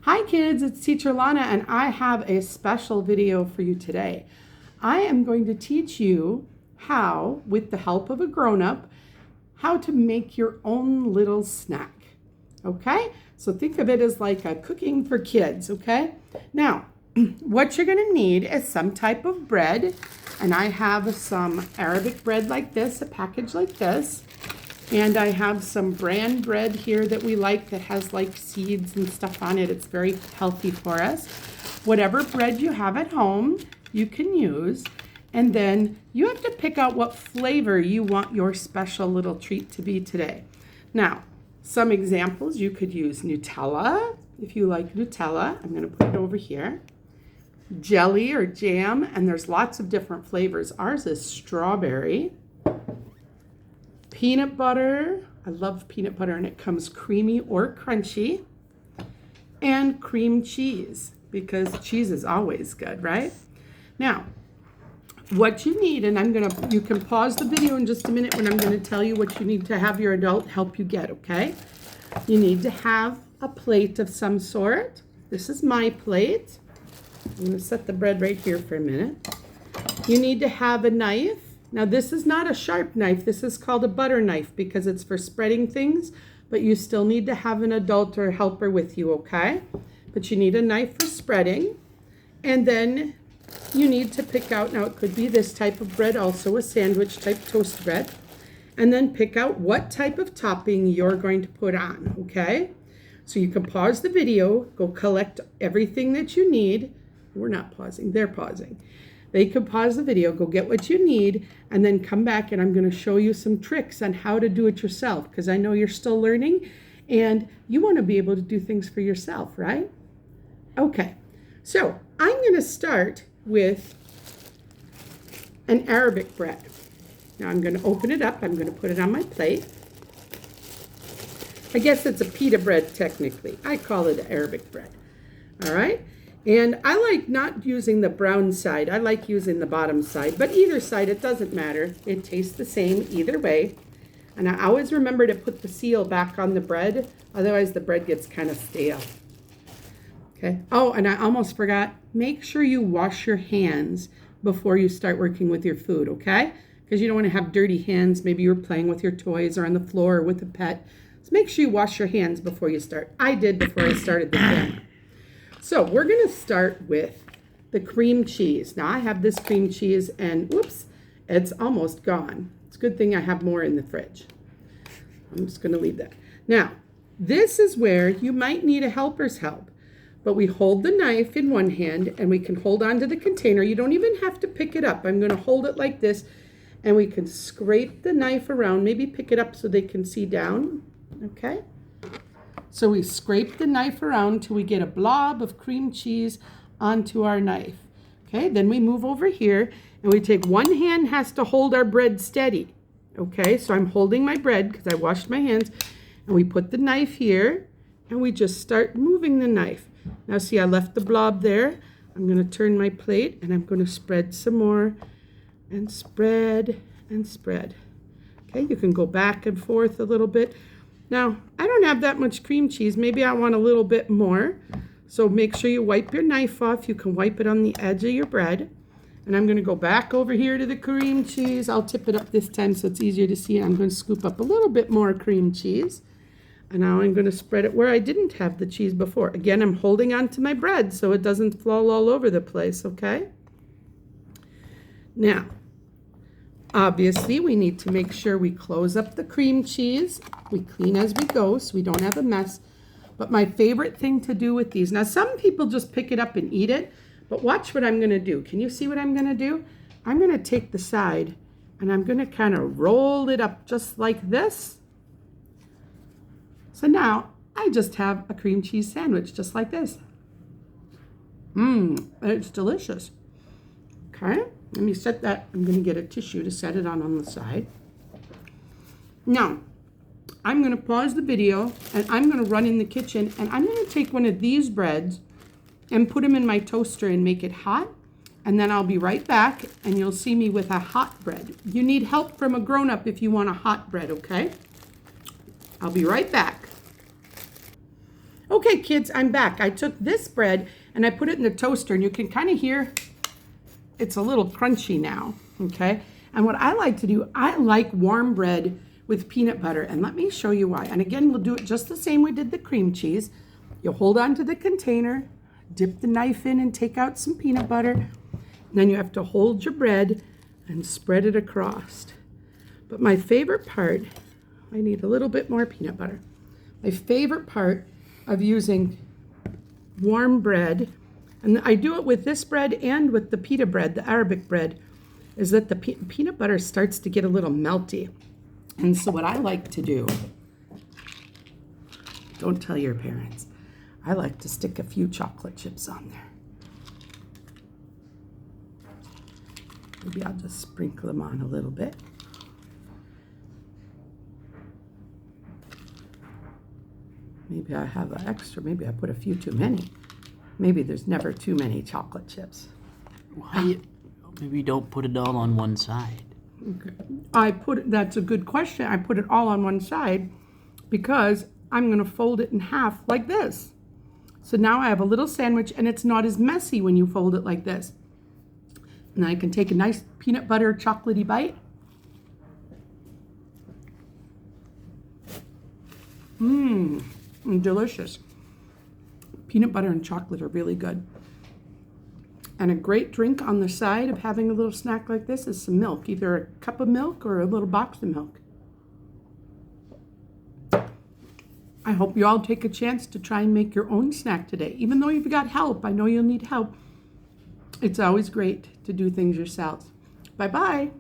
Hi kids, it's Teacher Lana and I have a special video for you today. I am going to teach you how, with the help of a grown-up, how to make your own little snack. Okay? So think of it as like a cooking for kids, okay? Now, what you're going to need is some type of bread, and I have some Arabic bread like this, a package like this. And I have some bran bread here that we like that has like seeds and stuff on it. It's very healthy for us. Whatever bread you have at home, you can use. And then you have to pick out what flavor you want your special little treat to be today. Now, some examples, you could use Nutella, if you like Nutella. I'm gonna put it over here. Jelly or jam, and there's lots of different flavors. Ours is strawberry. Peanut butter, I love peanut butter, and it comes creamy or crunchy. And cream cheese, because cheese is always good, right? Now, what you need, and you can pause the video in just a minute when I'm gonna tell you what you need to have your adult help you get, okay? You need to have a plate of some sort. This is my plate. I'm gonna set the bread right here for a minute. You need to have a knife. Now, this is not a sharp knife. This is called a butter knife because it's for spreading things, but you still need to have an adult or helper with you, okay? But you need a knife for spreading. And then you need to pick out, now it could be this type of bread, also a sandwich type toast bread. And then pick out what type of topping you're going to put on, okay? So you can pause the video, go collect everything that you need. We're not pausing, they're pausing. They could pause the video, go get what you need, and then come back and I'm going to show you some tricks on how to do it yourself, because I know you're still learning and you want to be able to do things for yourself, right? Okay, so I'm going to start with an Arabic bread. Now I'm going to open it up. I'm going to put it on my plate. I guess it's a pita bread technically. I call it Arabic bread. All right. And I like not using the brown side. I like using the bottom side, but either side, it doesn't matter. It tastes the same either way. And I always remember to put the seal back on the bread. Otherwise, the bread gets kind of stale. Okay. Oh, and I almost forgot. Make sure you wash your hands before you start working with your food, okay? Because you don't want to have dirty hands. Maybe you're playing with your toys or on the floor or with a pet. So make sure you wash your hands before you start. I did before I started the camera. So we're going to start with the cream cheese. Now I have this cream cheese and whoops, it's almost gone. It's a good thing I have more in the fridge. I'm just going to leave that. Now, this is where you might need a helper's help. But we hold the knife in one hand and we can hold onto the container. You don't even have to pick it up. I'm going to hold it like this and we can scrape the knife around. Maybe pick it up so they can see down. Okay. So we scrape the knife around till we get a blob of cream cheese onto our knife. Okay, then we move over here and we take one hand has to hold our bread steady. Okay, so I'm holding my bread because I washed my hands, and we put the knife here and we just start moving the knife. Now see, I left the blob there. I'm going to turn my plate and I'm going to spread some more and spread and spread. Okay, you can go back and forth a little bit. Now, I don't have that much cream cheese. Maybe I want a little bit more. So make sure you wipe your knife off. You can wipe it on the edge of your bread. And I'm going to go back over here to the cream cheese. I'll tip it up this time so it's easier to see. I'm going to scoop up a little bit more cream cheese. And now I'm going to spread it where I didn't have the cheese before. Again, I'm holding on to my bread so it doesn't fall all over the place, okay? Now, obviously, we need to make sure we close up the cream cheese. We clean as we go so we don't have a mess. But my favorite thing to do with these, now some people just pick it up and eat it, but watch what I'm going to do. Can you see what I'm going to do? I'm going to take the side and I'm going to kind of roll it up just like this. So now I just have a cream cheese sandwich just like this. It's delicious. Okay. Let me set that. I'm going to get a tissue to set it on the side. Now, I'm going to pause the video and I'm going to run in the kitchen and I'm going to take one of these breads and put them in my toaster and make it hot. And then I'll be right back and you'll see me with a hot bread. You need help from a grown-up if you want a hot bread, okay? I'll be right back. Okay, kids, I'm back. I took this bread and I put it in the toaster, and you can kind of hear it's a little crunchy now, okay? And what I like to do, I like warm bread with peanut butter, and let me show you why. And again, we'll do it just the same we did the cream cheese. You'll hold on to the container, dip the knife in and take out some peanut butter. And then you have to hold your bread and spread it across. But my favorite part, I need a little bit more peanut butter. My favorite part of using warm bread, and I do it with this bread and with the pita bread, the Arabic bread, is that the peanut butter starts to get a little melty. And so what I like to do, don't tell your parents, I like to stick a few chocolate chips on there. Maybe I'll just sprinkle them on a little bit. Maybe I have an extra, maybe I put a few too many. Maybe there's never too many chocolate chips. Why? Maybe don't put it all on one side. Okay. That's a good question. I put it all on one side because I'm going to fold it in half like this. So now I have a little sandwich, and it's not as messy when you fold it like this. And I can take a nice peanut butter chocolatey bite. Mmm. Delicious. Peanut butter and chocolate are really good. And a great drink on the side of having a little snack like this is some milk, either a cup of milk or a little box of milk. I hope you all take a chance to try and make your own snack today. Even though you've got help, I know you'll need help. It's always great to do things yourselves. Bye-bye.